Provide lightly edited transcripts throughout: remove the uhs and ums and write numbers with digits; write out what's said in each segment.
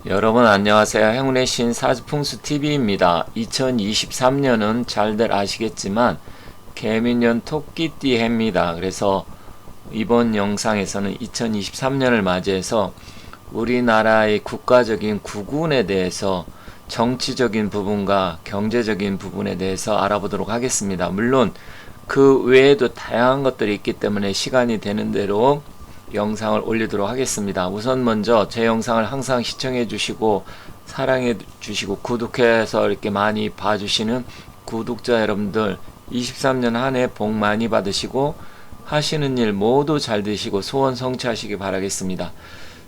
여러분 안녕하세요. 행운의 신 사주풍수TV입니다. 2023년은 잘들 아시겠지만 개미년 토끼띠 해입니다. 그래서 이번 영상에서는 2023년을 맞이해서 우리나라의 국가적인 국운에 대해서 정치적인 부분과 경제적인 부분에 대해서 알아보도록 하겠습니다. 물론 그 외에도 다양한 것들이 있기 때문에 시간이 되는 대로 영상을 올리도록 하겠습니다. 우선 먼저 제 영상을 항상 시청해 주시고 사랑해 주시고 구독해서 이렇게 많이 봐주시는 구독자 여러분들 23년 한 해 복 많이 받으시고 하시는 일 모두 잘 되시고 소원 성취하시기 바라겠습니다.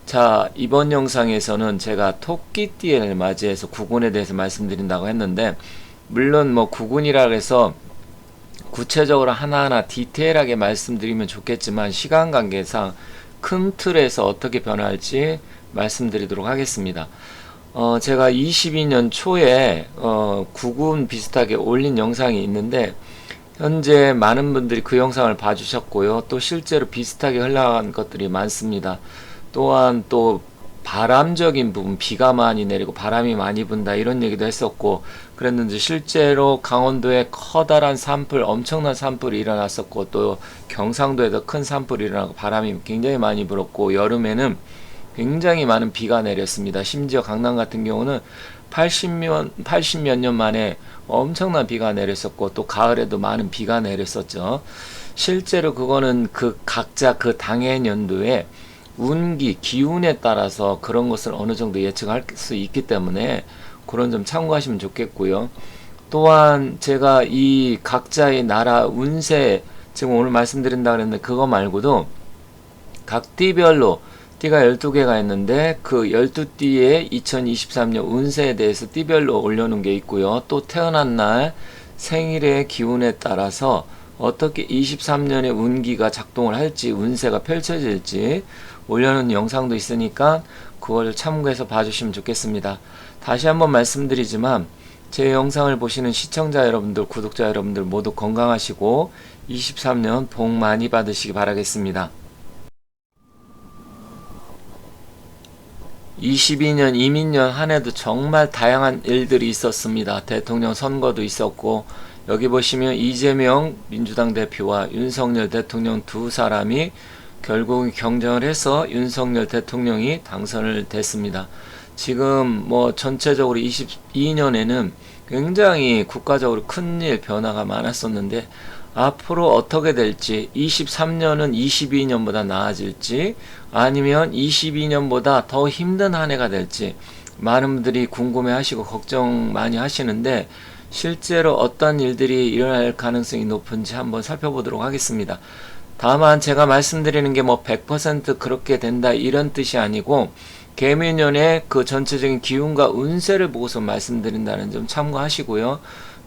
자, 이번 영상에서는 제가 토끼띠를 맞이해서 국운에 대해서 말씀드린다고 했는데, 물론 뭐 국운이라 해서 구체적으로 하나하나 디테일하게 말씀드리면 좋겠지만 시간 관계상 큰 틀에서 어떻게 변할지 말씀드리도록 하겠습니다. 제가 22년 초에 국운 비슷하게 올린 영상이 있는데 현재 많은 분들이 그 영상을 봐주셨고요. 또 실제로 비슷하게 흘러간 것들이 많습니다. 또한 또 바람적인 부분, 비가 많이 내리고 바람이 많이 분다 이런 얘기도 했었고 그랬는데 실제로 강원도에 커다란 산불, 엄청난 산불이 일어났었고 또 경상도에도 큰 산불이 일어나고 바람이 굉장히 많이 불었고 여름에는 굉장히 많은 비가 내렸습니다. 심지어 강남 같은 경우는 80몇 년 만에 엄청난 비가 내렸었고 또 가을에도 많은 비가 내렸었죠. 실제로 그거는 그 각자 그 당해 연도에 운기, 기운에 따라서 그런 것을 어느 정도 예측할 수 있기 때문에 그런 점 참고하시면 좋겠고요. 또한 제가 이 각자의 나라 운세 지금 오늘 말씀드린다 그랬는데 그거 말고도 각 띠별로 띠가 12개가 있는데 그 12띠의 2023년 운세에 대해서 띠별로 올려놓은 게 있고요. 또 태어난 날 생일의 기운에 따라서 어떻게 23년의 운기가 작동을 할지 운세가 펼쳐질지 올려놓은 영상도 있으니까 그걸 참고해서 봐주시면 좋겠습니다. 다시 한번 말씀드리지만 제 영상을 보시는 시청자 여러분들, 구독자 여러분들 모두 건강하시고 23년 복 많이 받으시기 바라겠습니다. 22년 이민년 한 해도 정말 다양한 일들이 있었습니다. 대통령 선거도 있었고 여기 보시면 이재명 민주당 대표와 윤석열 대통령 두 사람이 결국 경쟁을 해서 윤석열 대통령이 당선을 됐습니다. 지금 뭐 전체적으로 22년에는 굉장히 국가적으로 큰일 변화가 많았었는데 앞으로 어떻게 될지 23년은 22년보다 나아질지 아니면 22년보다 더 힘든 한 해가 될지 많은 분들이 궁금해 하시고 걱정 많이 하시는데 실제로 어떤 일들이 일어날 가능성이 높은지 한번 살펴보도록 하겠습니다. 다만 제가 말씀드리는 게 뭐 100% 그렇게 된다 이런 뜻이 아니고 개미년의 그 전체적인 기운과 운세를 보고서 말씀드린다는 점 참고하시고요.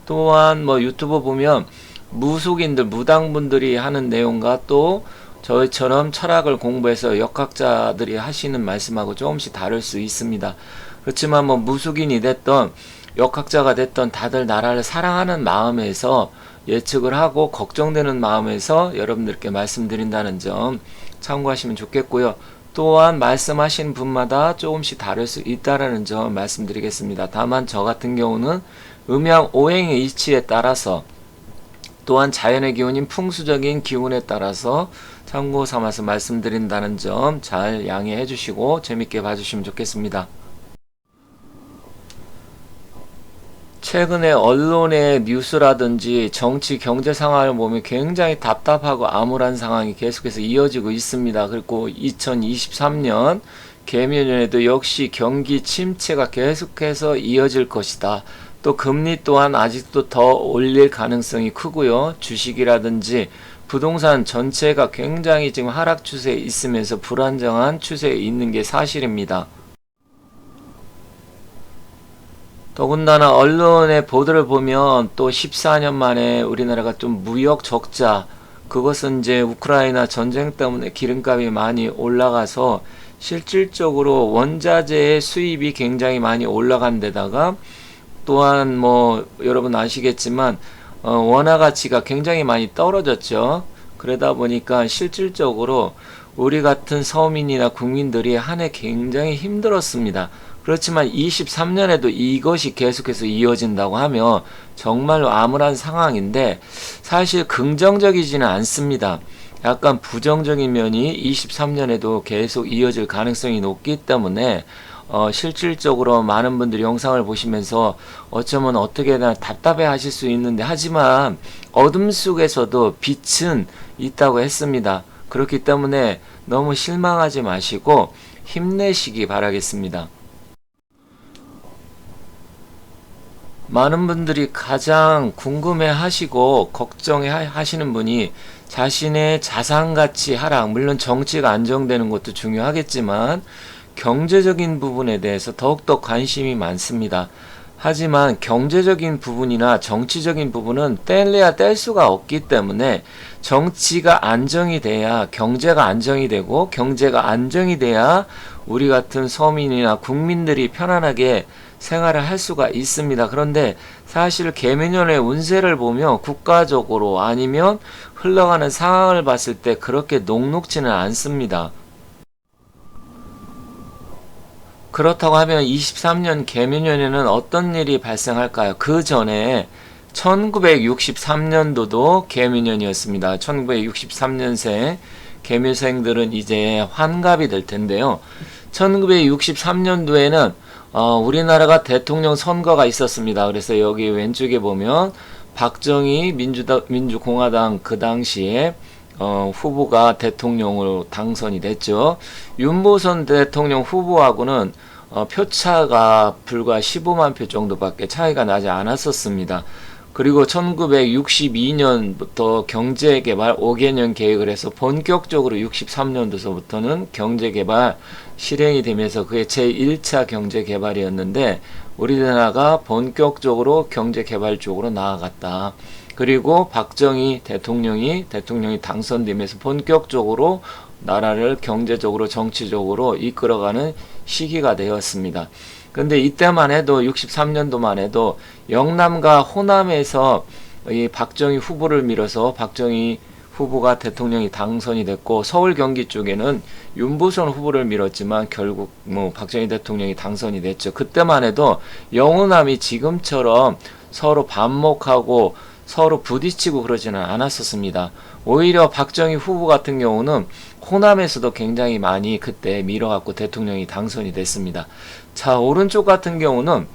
또한 뭐 유튜브 보면 무속인들, 무당분들이 하는 내용과 또 저희처럼 철학을 공부해서 역학자들이 하시는 말씀하고 조금씩 다를 수 있습니다. 그렇지만 뭐 무속인이 됐던 역학자가 됐던 다들 나라를 사랑하는 마음에서 예측을 하고 걱정되는 마음에서 여러분들께 말씀드린다는 점 참고하시면 좋겠고요. 또한 말씀하신 분마다 조금씩 다를 수 있다는 점 말씀드리겠습니다. 다만 저 같은 경우는 음양 오행의 이치에 따라서 또한 자연의 기운인 풍수적인 기운에 따라서 참고 삼아서 말씀드린다는 점 잘 양해해 주시고 재밌게 봐주시면 좋겠습니다. 최근에 언론의 뉴스라든지 정치 경제 상황을 보면 굉장히 답답하고 암울한 상황이 계속해서 이어지고 있습니다. 그리고 2023년 개미년에도 역시 경기 침체가 계속해서 이어질 것이다. 또 금리 또한 아직도 더 올릴 가능성이 크고요. 주식이라든지 부동산 전체가 굉장히 지금 하락 추세에 있으면서 불안정한 추세에 있는 게 사실입니다. 더군다나 언론의 보도를 보면 또 14년 만에 우리나라가 좀 무역 적자, 그것은 이제 우크라이나 전쟁 때문에 기름값이 많이 올라가서 실질적으로 원자재의 수입이 굉장히 많이 올라간 데다가 또한 뭐 여러분 아시겠지만 원화 가치가 굉장히 많이 떨어졌죠. 그러다 보니까 실질적으로 우리 같은 서민이나 국민들이 한 해 굉장히 힘들었습니다. 그렇지만 23년에도 이것이 계속해서 이어진다고 하면 정말로 암울한 상황인데 사실 긍정적이지는 않습니다. 약간 부정적인 면이 23년에도 계속 이어질 가능성이 높기 때문에 실질적으로 많은 분들이 영상을 보시면서 어쩌면 어떻게나 답답해 하실 수 있는데, 하지만 어둠 속에서도 빛은 있다고 했습니다. 그렇기 때문에 너무 실망하지 마시고 힘내시기 바라겠습니다. 많은 분들이 가장 궁금해 하시고 걱정해 하시는 분이 자신의 자산 가치 하락, 물론 정치가 안정되는 것도 중요하겠지만 경제적인 부분에 대해서 더욱더 관심이 많습니다. 하지만 경제적인 부분이나 정치적인 부분은 뗄래야 뗄 수가 없기 때문에 정치가 안정이 돼야 경제가 안정이 되고, 경제가 안정이 돼야 우리 같은 서민이나 국민들이 편안하게 생활을 할 수가 있습니다. 그런데 사실 개미년의 운세를 보면 국가적으로 아니면 흘러가는 상황을 봤을 때 그렇게 녹록지는 않습니다. 그렇다고 하면 23년 개미년에는 어떤 일이 발생할까요? 그 전에 1963년도도 개미년이었습니다. 1963년생 개미생들은 이제 환갑이 될 텐데요. 1963년도에는 우리나라가 대통령 선거가 있었습니다. 그래서 여기 왼쪽에 보면 박정희 민주공화당 그 당시에 후보가 대통령으로 당선이 됐죠. 윤보선 대통령 후보하고는 표차가 불과 15만 표 정도밖에 차이가 나지 않았었습니다. 그리고 1962년부터 경제개발 5개년 계획을 해서 본격적으로 63년도서부터는 경제개발 실행이 되면서 그게 제1차 경제개발이었는데 우리나라가 본격적으로 경제개발 쪽으로 나아갔다. 그리고 박정희 대통령이 당선되면서 본격적으로 나라를 경제적으로 정치적으로 이끌어가는 시기가 되었습니다. 근데 이때만 해도 63년도만 해도 영남과 호남에서 이 박정희 후보를 밀어서 박정희 후보가 대통령이 당선이 됐고, 서울 경기 쪽에는 윤보선 후보를 밀었지만 결국 박정희 대통령이 당선이 됐죠. 그때만 해도 영호남이 지금처럼 서로 반목하고 서로 부딪히고 그러지는 않았었습니다. 오히려 박정희 후보 같은 경우는 호남에서도 굉장히 많이 그때 밀어갖고 대통령이 당선이 됐습니다. 자, 오른쪽 같은 경우는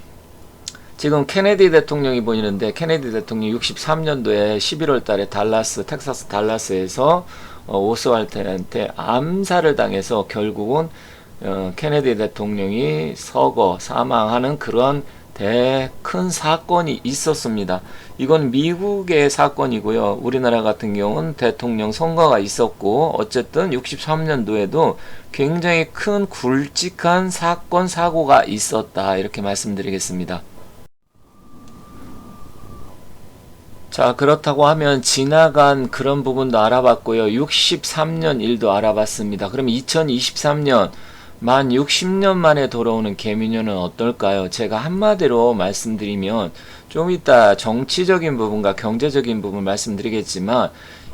지금 케네디 대통령이 보이는데, 케네디 대통령이 63년도에 11월 달에 텍사스 달라스에서 오스왈드한테 암살을 당해서 결국은 케네디 대통령이 사망하는 그런 큰 사건이 있었습니다. 이건 미국의 사건이고요. 우리나라 같은 경우는 대통령 선거가 있었고, 어쨌든 63년도에도 굉장히 큰 굵직한 사건 사고가 있었다, 이렇게 말씀드리겠습니다. 자, 그렇다고 하면 지나간 그런 부분도 알아봤고요. 63년 일도 알아봤습니다. 그럼 2023년 만 60년 만에 돌아오는 개미년은 어떨까요? 제가 한마디로 말씀드리면 좀 이따 정치적인 부분과 경제적인 부분 말씀드리겠지만,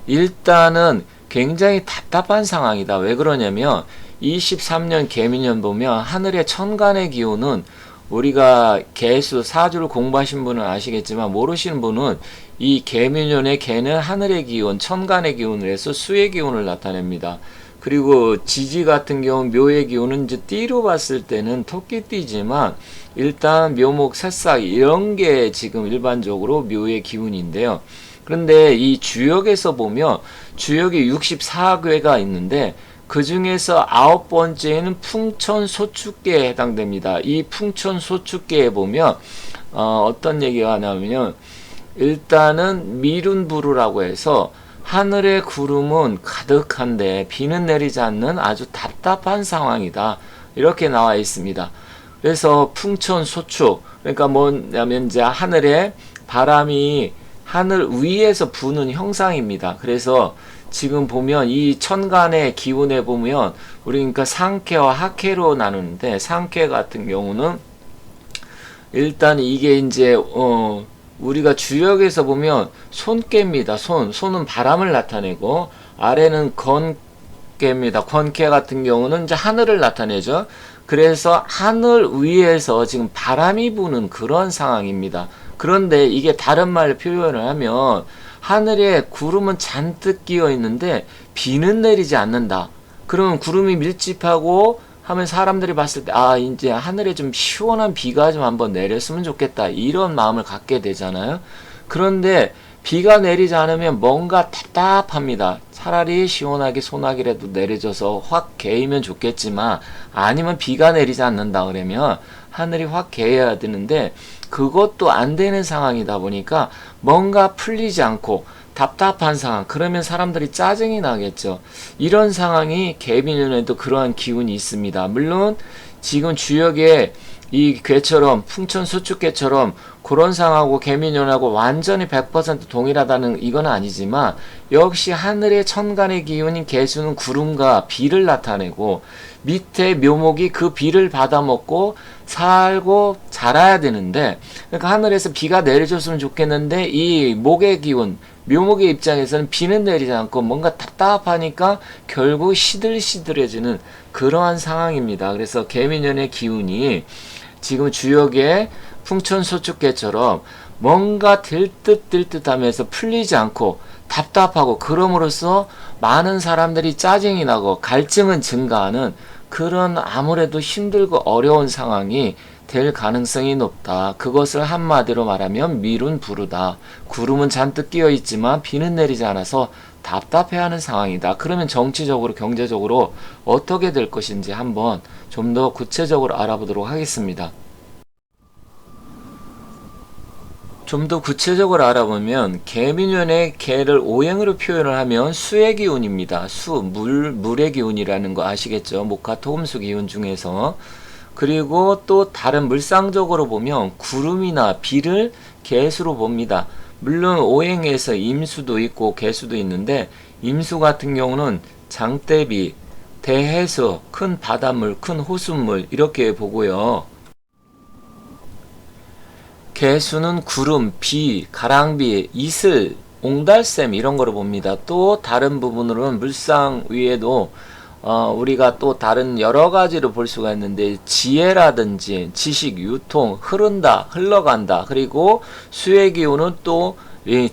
일단은 굉장히 답답한 상황이다. 왜 그러냐면 23년 개미년 보면 하늘의 천간의 기운은, 우리가 개수 사주를 공부하신 분은 아시겠지만 모르시는 분은 이 개미년의 개는 하늘의 기운, 천간의 기운을 해서 수의 기운을 나타냅니다. 그리고 지지 같은 경우 묘의 기운은 이제 띠로 봤을 때는 토끼띠지만 일단 묘목 새싹 이런 게 지금 일반적으로 묘의 기운인데요. 그런데 이 주역에서 보면 주역이 64괴가 있는데 그 중에서 9번째는 풍천소축계에 해당됩니다. 이 풍천소축계에 보면 어떤 얘기가 나오면, 일단은 미룬부루라고 해서 하늘의 구름은 가득한데 비는 내리지 않는 아주 답답한 상황이다, 이렇게 나와 있습니다. 그래서 풍천소축, 그러니까 뭐냐면 이제 하늘에 바람이 하늘 위에서 부는 형상입니다. 그래서 지금 보면 이 천간의 기운에 보면 우리 그러니까 상캐와 하캐로 나누는데, 상캐 같은 경우는 일단 이게 이제 우리가 주역에서 보면 손께입니다. 손은 바람을 나타내고, 아래는 권케입니다. 권케 같은 경우는 이제 하늘을 나타내죠. 그래서 하늘 위에서 지금 바람이 부는 그런 상황입니다. 그런데 이게 다른 말로 표현을 하면 하늘에 구름은 잔뜩 끼어 있는데 비는 내리지 않는다. 그러면 구름이 밀집하고 하면 사람들이 봤을 때 아 이제 하늘에 좀 시원한 비가 좀 한번 내렸으면 좋겠다 이런 마음을 갖게 되잖아요. 그런데 비가 내리지 않으면 뭔가 답답합니다. 차라리 시원하게 소나기라도 내려줘서 확 개이면 좋겠지만 아니면 비가 내리지 않는다 그러면 하늘이 확 개어야 되는데 그것도 안 되는 상황이다 보니까 뭔가 풀리지 않고 답답한 상황, 그러면 사람들이 짜증이 나겠죠. 이런 상황이 개미년에도 그러한 기운이 있습니다. 물론 지금 주역에 이 괴처럼 풍천수축괴처럼 그런 상황하고 개미년하고 완전히 100% 동일하다는 이건 아니지만 역시 하늘의 천간의 기운인 개수는 구름과 비를 나타내고 밑에 묘목이 그 비를 받아먹고 살고 자라야 되는데, 그러니까 하늘에서 비가 내려줬으면 좋겠는데 이 목의 기운 묘목의 입장에서는 비는 내리지 않고 뭔가 답답하니까 결국 시들시들해지는 그러한 상황입니다. 그래서 개미년의 기운이 지금 주역의 풍천소축계처럼 뭔가 들뜻 하면서 풀리지 않고 답답하고 그럼으로써 많은 사람들이 짜증이 나고 갈증은 증가하는 그런 아무래도 힘들고 어려운 상황이 될 가능성이 높다. 그것을 한마디로 말하면 미룬 부르다. 구름은 잔뜩 끼어 있지만 비는 내리지 않아서 답답해하는 상황이다. 그러면 정치적으로 경제적으로 어떻게 될 것인지 한번 좀 더 구체적으로 알아보도록 하겠습니다. 좀 더 구체적으로 알아보면 개미년의 개를 오행으로 표현을 하면 수의 기운입니다. 물의 기운이라는 거 아시겠죠? 목화 토금수 기운 중에서. 그리고 또 다른 물상적으로 보면 구름이나 비를 개수로 봅니다. 물론 오행에서 임수도 있고 개수도 있는데 임수 같은 경우는 장대비, 대해수, 큰 바닷물, 큰 호수물 이렇게 보고요. 개수는 구름, 비, 가랑비, 이슬, 옹달샘 이런 거로 봅니다. 또 다른 부분으로는 물상 위에도 우리가 또 다른 여러 가지로 볼 수가 있는데 지혜라든지 지식, 유통, 흐른다, 흘러간다. 그리고 수의 기운은 또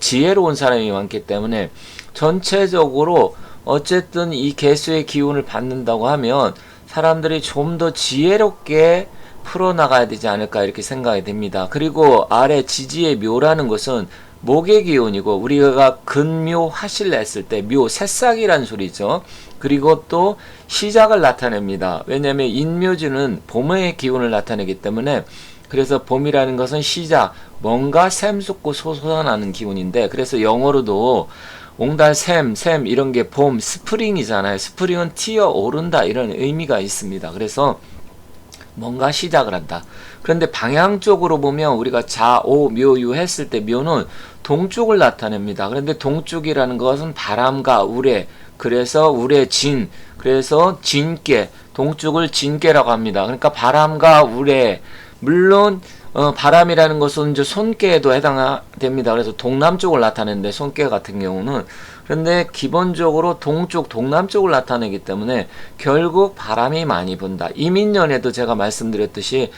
지혜로운 사람이 많기 때문에 전체적으로 어쨌든 이 개수의 기운을 받는다고 하면 사람들이 좀 더 지혜롭게 풀어나가야 되지 않을까 이렇게 생각이 됩니다. 그리고 아래 지지의 묘라는 것은 목의 기운이고 우리가 근묘 화실 냈을 때 묘 새싹이란 소리죠. 그리고 또 시작을 나타냅니다. 왜냐하면 인묘지는 봄의 기운을 나타내기 때문에 그래서 봄이라는 것은 시작, 뭔가 샘솟고 솟아나는 기운인데 그래서 영어로도 옹달, 샘 이런 게 봄, 스프링이잖아요. 스프링은 튀어 오른다 이런 의미가 있습니다. 그래서 뭔가 시작을 한다. 그런데 방향 쪽으로 보면 우리가 자, 오, 묘, 유 했을 때 묘는 동쪽을 나타냅니다. 그런데 동쪽이라는 것은 바람과 우레, 그래서 우레 진, 그래서 진께, 동쪽을 진께라고 합니다. 그러니까 바람과 우레, 물론 바람이라는 것은 이제 손께에도 해당됩니다. 그래서 동남쪽을 나타내는데 손께 같은 경우는 그런데 기본적으로 동쪽, 동남쪽을 나타내기 때문에 결국 바람이 많이 분다. 이민년에도 제가 말씀드렸듯이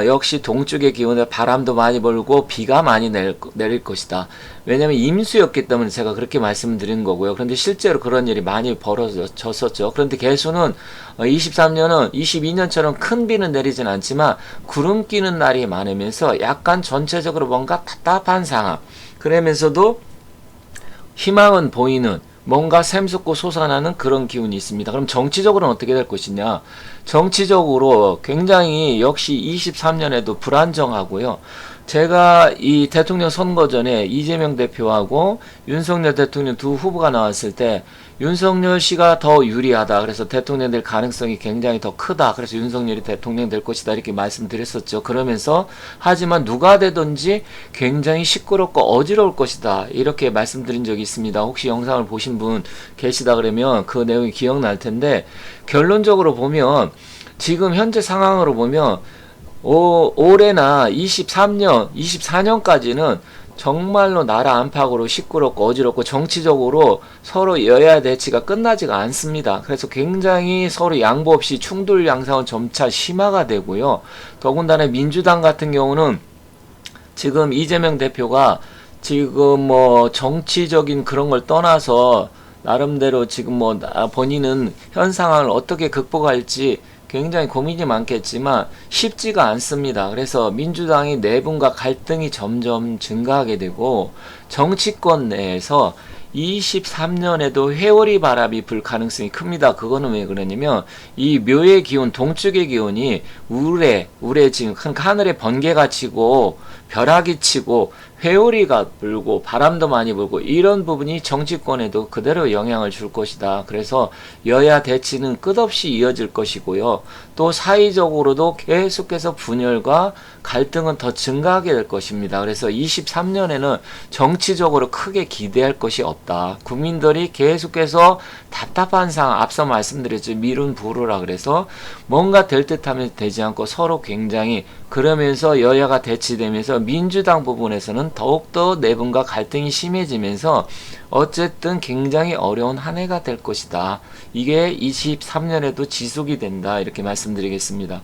역시 동쪽의 기운에 바람도 많이 불고 비가 많이 내릴 것이다. 왜냐하면 임수였기 때문에 제가 그렇게 말씀드린 거고요. 그런데 실제로 그런 일이 많이 벌어졌었죠. 그런데 개수는 23년은 22년처럼 큰 비는 내리진 않지만 구름 끼는 날이 많으면서 약간 전체적으로 뭔가 답답한 상황. 그러면서도 희망은 보이는 뭔가 샘솟고 솟아나는 그런 기운이 있습니다. 그럼 정치적으로는 어떻게 될 것이냐? 정치적으로 굉장히 역시 23년에도 불안정하고요. 제가 이 대통령 선거 전에 이재명 대표하고 윤석열 대통령 두 후보가 나왔을 때 윤석열 씨가 더 유리하다. 그래서 대통령 될 가능성이 굉장히 더 크다. 그래서 윤석열이 대통령 될 것이다. 이렇게 말씀드렸었죠. 그러면서 하지만 누가 되든지 굉장히 시끄럽고 어지러울 것이다. 이렇게 말씀드린 적이 있습니다. 혹시 영상을 보신 분 계시다 그러면 그 내용이 기억날 텐데 결론적으로 보면 지금 현재 상황으로 보면 올해나 23년, 24년까지는 정말로 나라 안팎으로 시끄럽고 어지럽고 정치적으로 서로 여야 대치가 끝나지가 않습니다. 그래서 굉장히 서로 양보 없이 충돌 양상은 점차 심화가 되고요. 더군다나 민주당 같은 경우는 지금 이재명 대표가 지금 뭐 정치적인 그런 걸 떠나서 나름대로 지금 뭐 본인은 현 상황을 어떻게 극복할지 굉장히 고민이 많겠지만 쉽지가 않습니다. 그래서 민주당이 내분과 갈등이 점점 증가하게 되고 정치권 내에서 23년에도 회오리 바람이 불 가능성이 큽니다. 그거는 왜 그러냐면 이 묘의 기운, 동쪽의 기운이 우레 지금 하늘에 번개가 치고 벼락이 치고 회오리가 불고 바람도 많이 불고 이런 부분이 정치권에도 그대로 영향을 줄 것이다. 그래서 여야 대치는 끝없이 이어질 것이고요. 또 사회적으로도 계속해서 분열과 갈등은 더 증가하게 될 것입니다. 그래서 23년에는 정치적으로 크게 기대할 것이 없다. 국민들이 계속해서 답답한 상황, 앞서 말씀드렸죠. 미룬 부르라 그래서 뭔가 될 듯하면 되지 않고 서로 굉장히 그러면서 여야가 대치되면서 민주당 부분에서는 더욱더 내분과 갈등이 심해지면서 어쨌든 굉장히 어려운 한 해가 될 것이다. 이게 23년에도 지속이 된다. 이렇게 말씀드리겠습니다.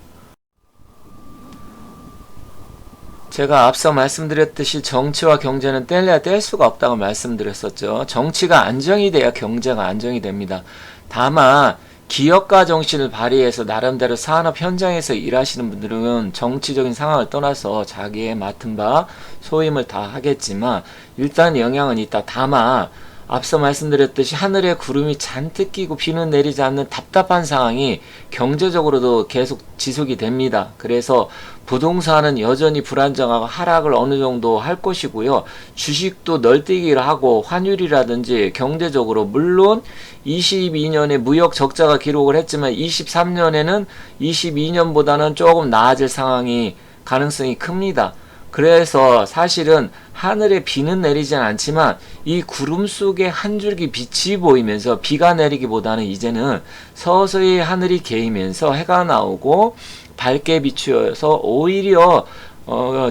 제가 앞서 말씀드렸듯이 정치와 경제는 뗄래야 뗄 수가 없다고 말씀드렸었죠. 정치가 안정이 돼야 경제가 안정이 됩니다. 다만 기업가 정신을 발휘해서 나름대로 산업 현장에서 일하시는 분들은 정치적인 상황을 떠나서 자기의 맡은 바 소임을 다 하겠지만 일단 영향은 있다. 다만 앞서 말씀드렸듯이 하늘에 구름이 잔뜩 끼고 비는 내리지 않는 답답한 상황이 경제적으로도 계속 지속이 됩니다. 그래서 부동산은 여전히 불안정하고 하락을 어느 정도 할 것이고요. 주식도 널뛰기를 하고 환율이라든지 경제적으로 물론 22년에 무역 적자가 기록을 했지만 23년에는 22년보다는 조금 나아질 상황이 가능성이 큽니다. 그래서 사실은 하늘에 비는 내리진 않지만 이 구름 속에 한 줄기 빛이 보이면서 비가 내리기보다는 이제는 서서히 하늘이 개이면서 해가 나오고 밝게 비추어서 오히려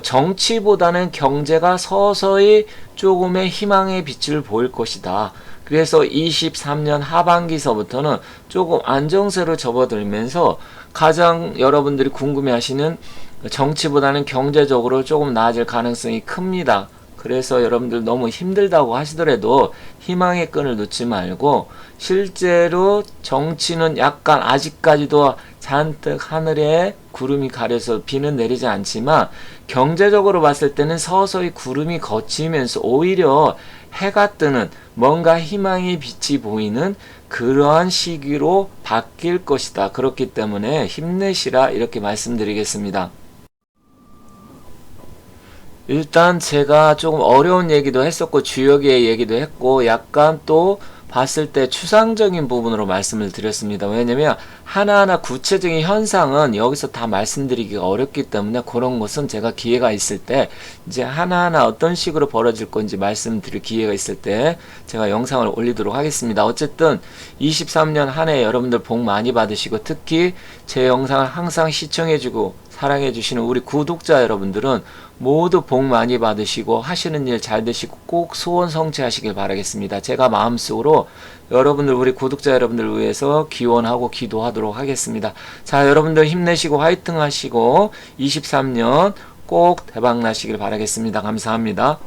정치보다는 경제가 서서히 조금의 희망의 빛을 보일 것이다. 그래서 23년 하반기서부터는 조금 안정세로 접어들면서 가장 여러분들이 궁금해하시는 정치보다는 경제적으로 조금 나아질 가능성이 큽니다. 그래서 여러분들 너무 힘들다고 하시더라도 희망의 끈을 놓지 말고 실제로 정치는 약간 아직까지도 잔뜩 하늘에 구름이 가려서 비는 내리지 않지만 경제적으로 봤을 때는 서서히 구름이 걷히면서 오히려 해가 뜨는 뭔가 희망의 빛이 보이는 그러한 시기로 바뀔 것이다. 그렇기 때문에 힘내시라 이렇게 말씀드리겠습니다. 일단 제가 조금 어려운 얘기도 했었고 주역의 얘기도 했고 약간 또 봤을 때 추상적인 부분으로 말씀을 드렸습니다. 왜냐면 하나하나 구체적인 현상은 여기서 다 말씀드리기가 어렵기 때문에 그런 것은 제가 기회가 있을 때 이제 하나하나 어떤 식으로 벌어질 건지 말씀드릴 기회가 있을 때 제가 영상을 올리도록 하겠습니다. 어쨌든 23년 한 해 여러분들 복 많이 받으시고 특히 제 영상을 항상 시청해주고 사랑해주시는 우리 구독자 여러분들은 모두 복 많이 받으시고 하시는 일 잘 되시고 꼭 소원 성취하시길 바라겠습니다. 제가 마음속으로 여러분들 우리 구독자 여러분들 위해서 기원하고 기도하도록 하겠습니다. 자, 여러분들 힘내시고 화이팅 하시고 23년 꼭 대박 나시길 바라겠습니다. 감사합니다.